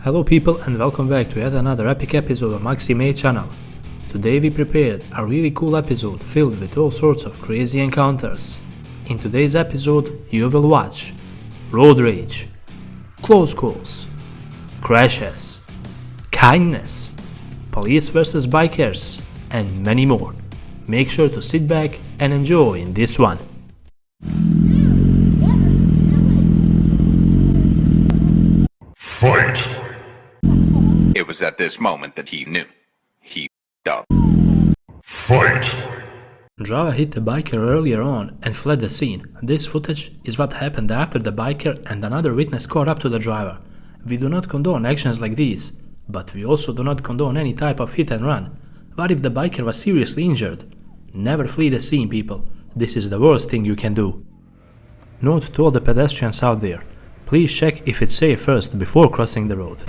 Hello people and welcome back to yet another epic episode of Maxi channel. Today we prepared a really cool episode filled with all sorts of crazy encounters. In today's episode you will watch road rage, close calls, crashes, kindness, police versus bikers, and many more. Make sure to sit back and enjoy in this one. Fight! It was at this moment that he knew. He f***ed up. Fight! Java hit the biker earlier on and fled the scene. This footage is what happened after the biker and another witness caught up to the driver. We do not condone actions like these, but we also do not condone any type of hit and run. What if the biker was seriously injured? Never flee the scene, people. This is the worst thing you can do. Note to all the pedestrians out there. Please check if it's safe first before crossing the road.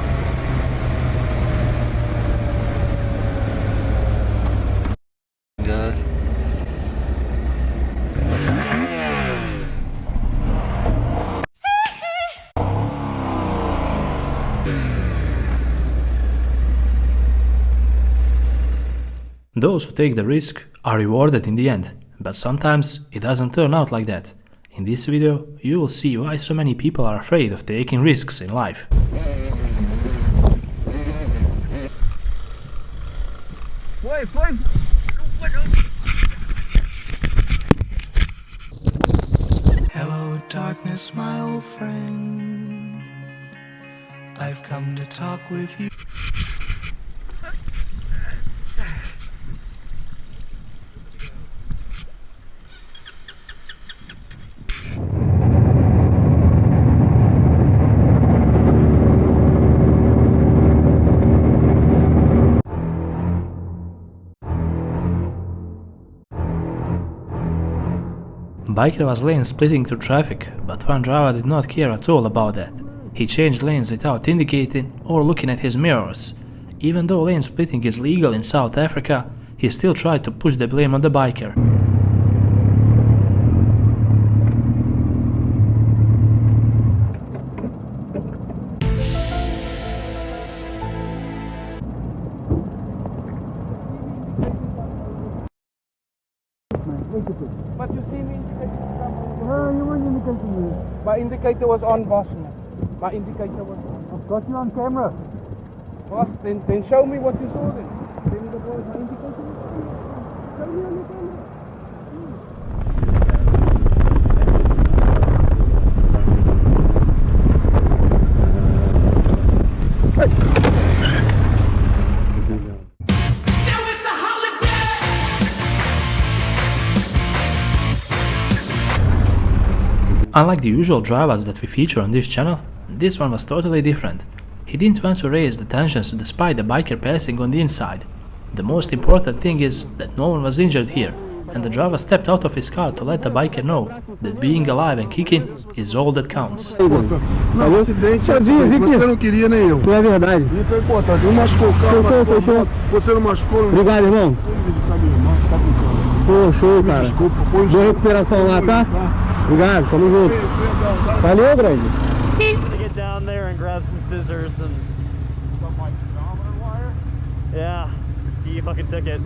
Those who take the risk are rewarded in the end, but sometimes it doesn't turn out like that. In this video, you will see why so many people are afraid of taking risks in life. Hello, darkness, my old friend. I've come to talk with you. Biker was lane splitting through traffic, but one driver did not care at all about that. He changed lanes without indicating or looking at his mirrors. Even though lane splitting is legal in South Africa, he still tried to push the blame on the biker. But you see me indicator. You weren't indicating me. My indicator was on, boss. My indicator was on. I've got you on camera. Boss, then show me what you saw then. Tell me the boys, my indicator was on. Show me on the camera. Unlike the usual drivers that we feature on this channel, this one was totally different. He didn't want to raise the tensions despite the biker passing on the inside. The most important thing is that no one was injured here, and the driver stepped out of his car to let the biker know that being alive and kicking is all that counts. Não, acidente é acidente. Você não queria nem eu. É verdade. Isso é importante. Eu machucou o carro, machucou. Você não machucou? Obrigado, irmão. Pode visitar meu irmão, tá brincando assim. Pô, show, cara. Desculpa, foi boa recuperação lá, tá? Obrigado, tamo junto. Valeu, grande. To get down there and grab some scissors and got my speedometer wire. Yeah, he fucking took it.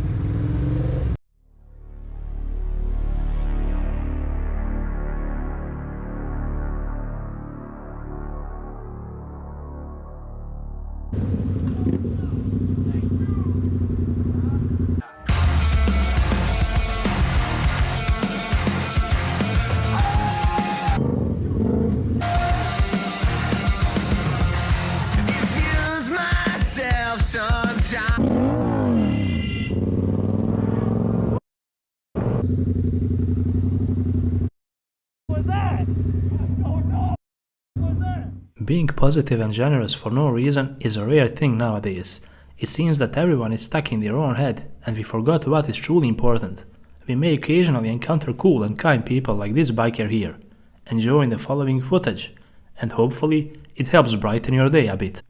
Being positive and generous for no reason is a rare thing nowadays. It seems that everyone is stuck in their own head and we forgot what is truly important. We may occasionally encounter cool and kind people like this biker here. Enjoy the following footage, and hopefully it helps brighten your day a bit.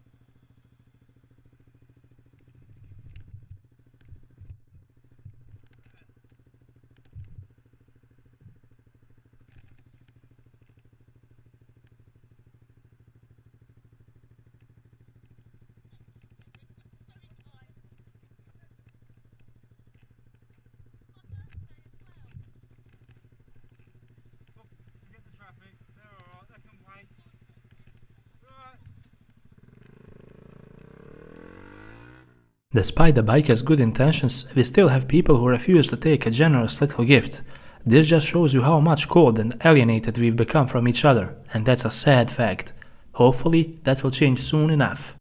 Despite the biker's good intentions, we still have people who refuse to take a generous little gift. This just shows you how much cold and alienated we've become from each other, and that's a sad fact. Hopefully, that will change soon enough.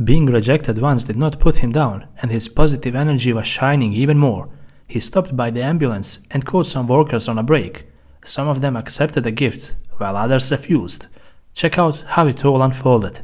Being rejected once did not put him down, and his positive energy was shining even more. He stopped by the ambulance and caught some workers on a break. Some of them accepted the gift, while others refused. Check out how it all unfolded.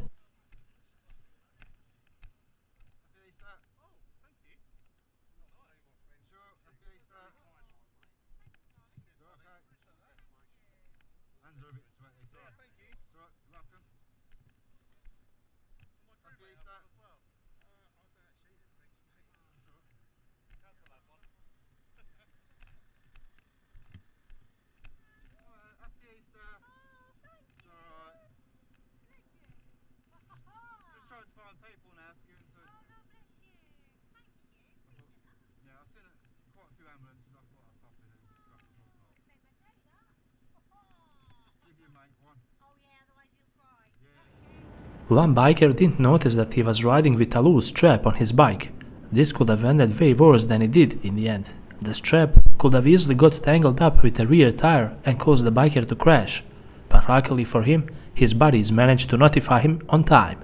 One biker didn't notice that he was riding with a loose strap on his bike. This could have ended way worse than it did in the end. The strap could have easily got tangled up with the rear tire and caused the biker to crash. But luckily for him, his buddies managed to notify him on time.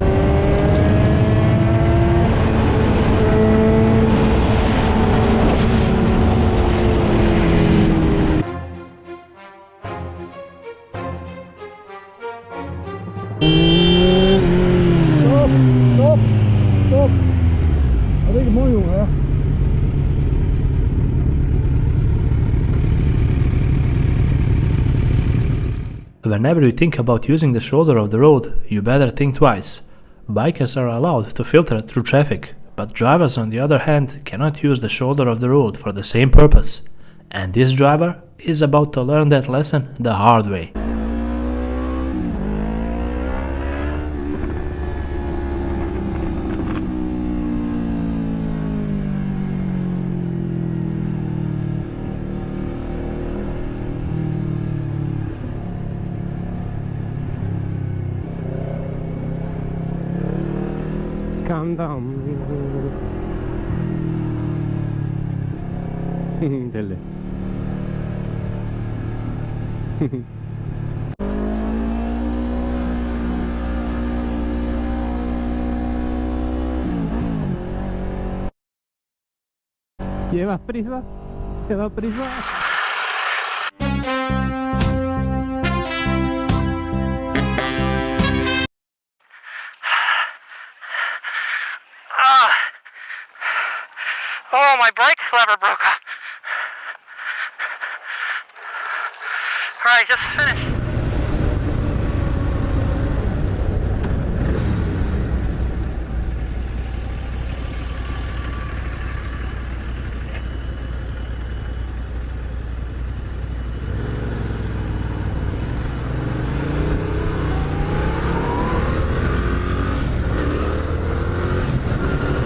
Whenever you think about using the shoulder of the road, you better think twice. Bikers are allowed to filter through traffic, but drivers on the other hand cannot use the shoulder of the road for the same purpose. And this driver is about to learn that lesson the hard way. Calm down. Delle. ¿Llevas prisa? ¿Llevas prisa? Oh, my brake lever broke off. Alright, just finished.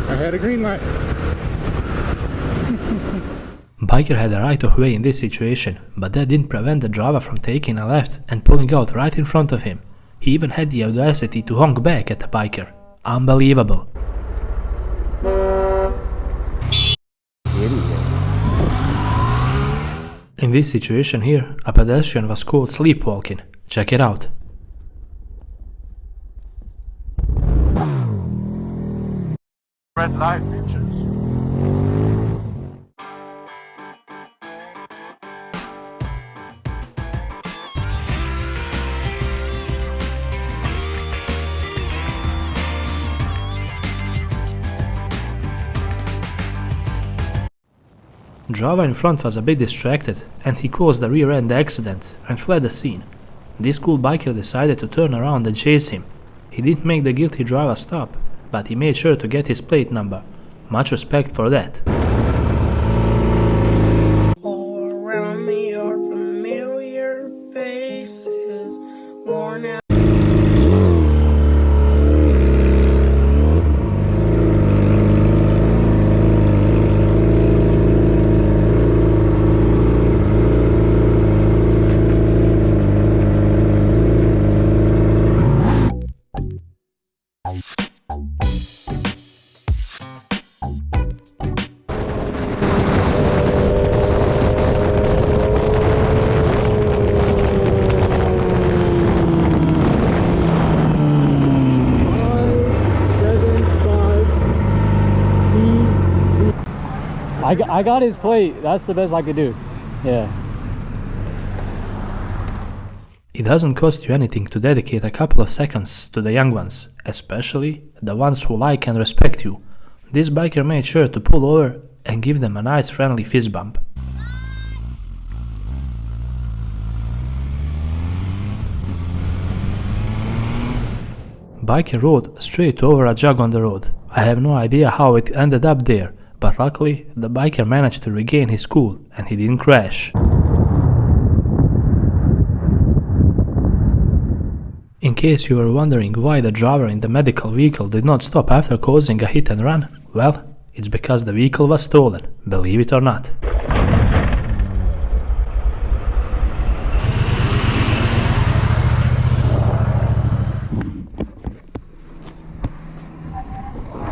I had a green light. Biker had a right of way in this situation, but that didn't prevent the driver from taking a left and pulling out right in front of him. He even had the audacity to honk back at the biker. Unbelievable. In this situation here, a pedestrian was caught sleepwalking. Check it out. Red light bitches. Driver in front was a bit distracted and he caused a rear-end accident and fled the scene. This cool biker decided to turn around and chase him. He didn't make the guilty driver stop, but he made sure to get his plate number. Much respect for that. All around me are familiar faces, worn out. I got his plate. That's the best I could do. Yeah. It doesn't cost you anything to dedicate a couple of seconds to the young ones, especially the ones who like and respect you. This biker made sure to pull over and give them a nice friendly fist bump. Biker rode straight over a jug on the road. I have no idea how it ended up there, but luckily the biker managed to regain his cool and he didn't crash. In case you were wondering why the driver in the medical vehicle did not stop after causing a hit and run, well, it's because the vehicle was stolen, believe it or not.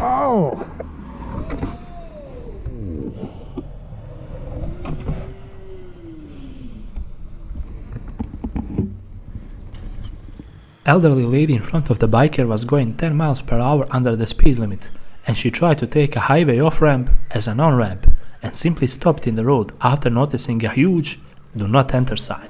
Oh! Elderly lady in front of the biker was going 10 miles per hour under the speed limit, and she tried to take a highway off-ramp as an on-ramp and simply stopped in the road after noticing a huge "Do Not Enter" sign.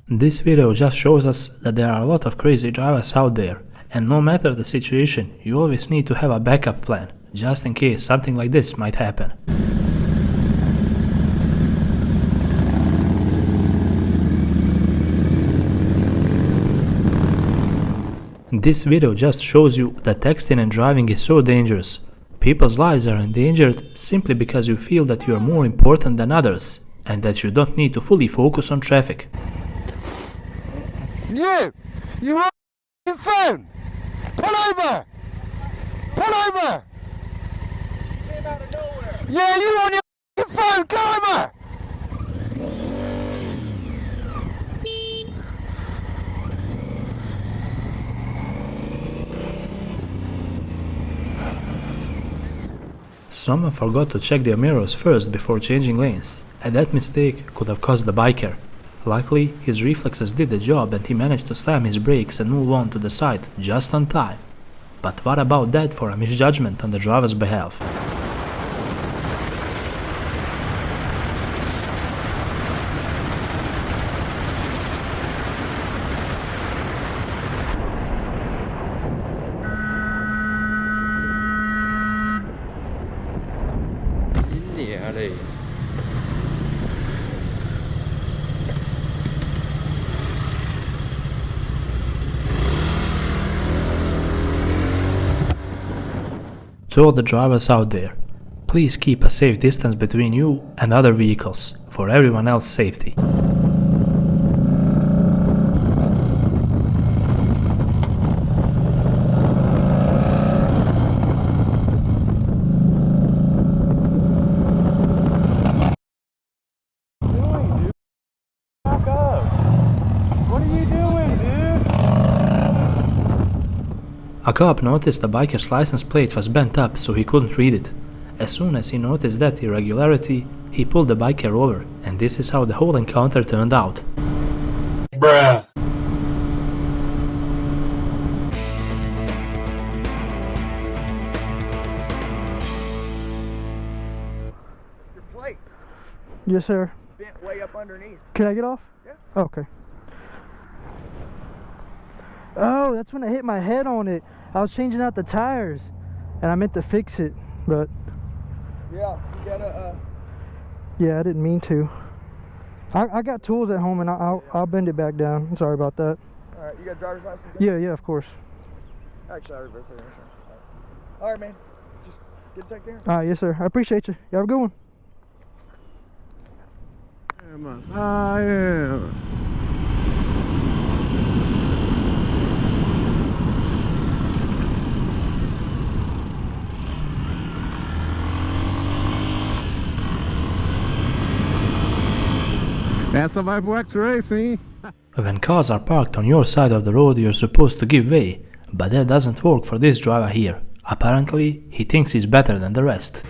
This video just shows us that there are a lot of crazy drivers out there, and no matter the situation, you always need to have a backup plan, just in case something like this might happen. This video just shows you that texting and driving is so dangerous. People's lives are endangered simply because you feel that you are more important than others, and that you don't need to fully focus on traffic. You on your phone! Pull over! Pull over! Came out of nowhere. Yeah, you on your phone! Go over! Someone forgot to check their mirrors first before changing lanes, and that mistake could have cost the biker. Luckily, his reflexes did the job and he managed to slam his brakes and move on to the side just on time. But what about that for a misjudgment on the driver's behalf? To all the drivers out there, please keep a safe distance between you and other vehicles, for everyone else's safety. A cop noticed the biker's license plate was bent up so he couldn't read it. As soon as he noticed that irregularity, he pulled the biker over, and this is how the whole encounter turned out. Bruh! Your plate Yes, sir. bent way up underneath. Can I get off? Yeah. Okay. Oh, that's when I hit my head on it. I was changing out the tires, and I meant to fix it, but Yeah, you gotta, yeah, I didn't mean to. I got tools at home, and I'll bend it back down. I'm sorry about that. alright, you got a driver's license? Yeah, yeah, of course. Actually, I already verified the insurance. Alright, man. Just get take care. All right, yes, sir. I appreciate you. You have a good one. I am. Essa vai pro X-Racing. When cars are parked on your side of the road, you're supposed to give way, but that doesn't work for this driver here. Apparently, he thinks he's better than the rest.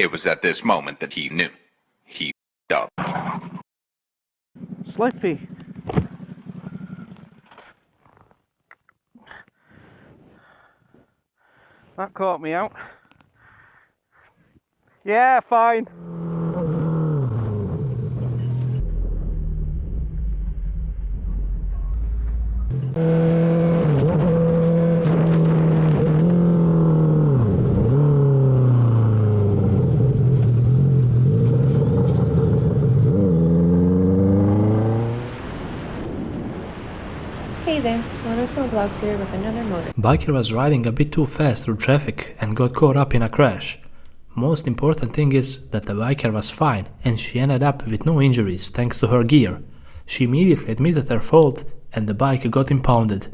It was at this moment that he knew. He f***ed up. Slippy. That caught me out. Yeah, fine. Hey there, MotoSnowVlogs here with another motor. Biker was riding a bit too fast through traffic and got caught up in a crash. Most important thing is that the biker was fine and she ended up with no injuries thanks to her gear. She immediately admitted her fault and the bike got impounded.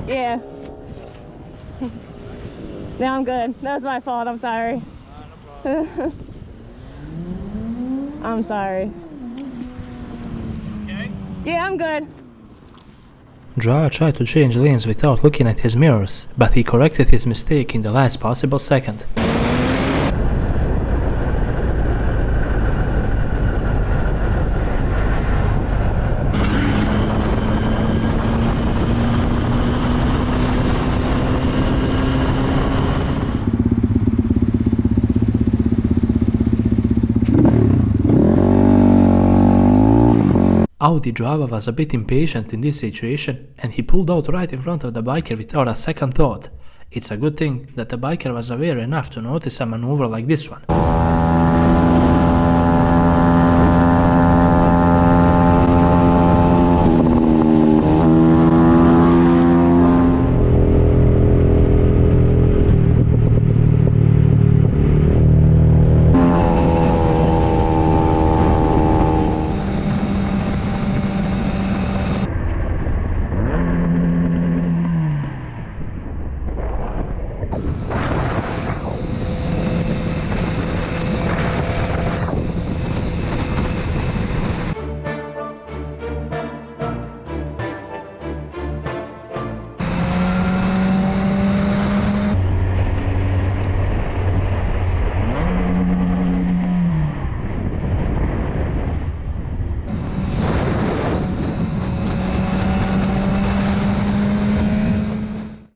Yeah. No, I'm good. That was my fault. I'm sorry. I'm sorry. Okay? Yeah, I'm good. Driver tried to change lanes without looking at his mirrors, but he corrected his mistake in the last possible second. Audi driver was a bit impatient in this situation and he pulled out right in front of the biker without a second thought. It's a good thing that the biker was aware enough to notice a maneuver like this one.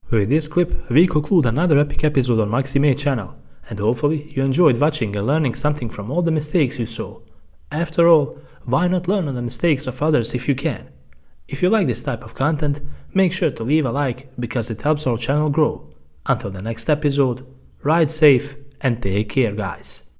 With this clip, we conclude another epic episode on Maxi channel, and hopefully you enjoyed watching and learning something from all the mistakes you saw. After all, why not learn on the mistakes of others if you can? If you like this type of content, make sure to leave a like because it helps our channel grow. Until the next episode, ride safe and take care guys.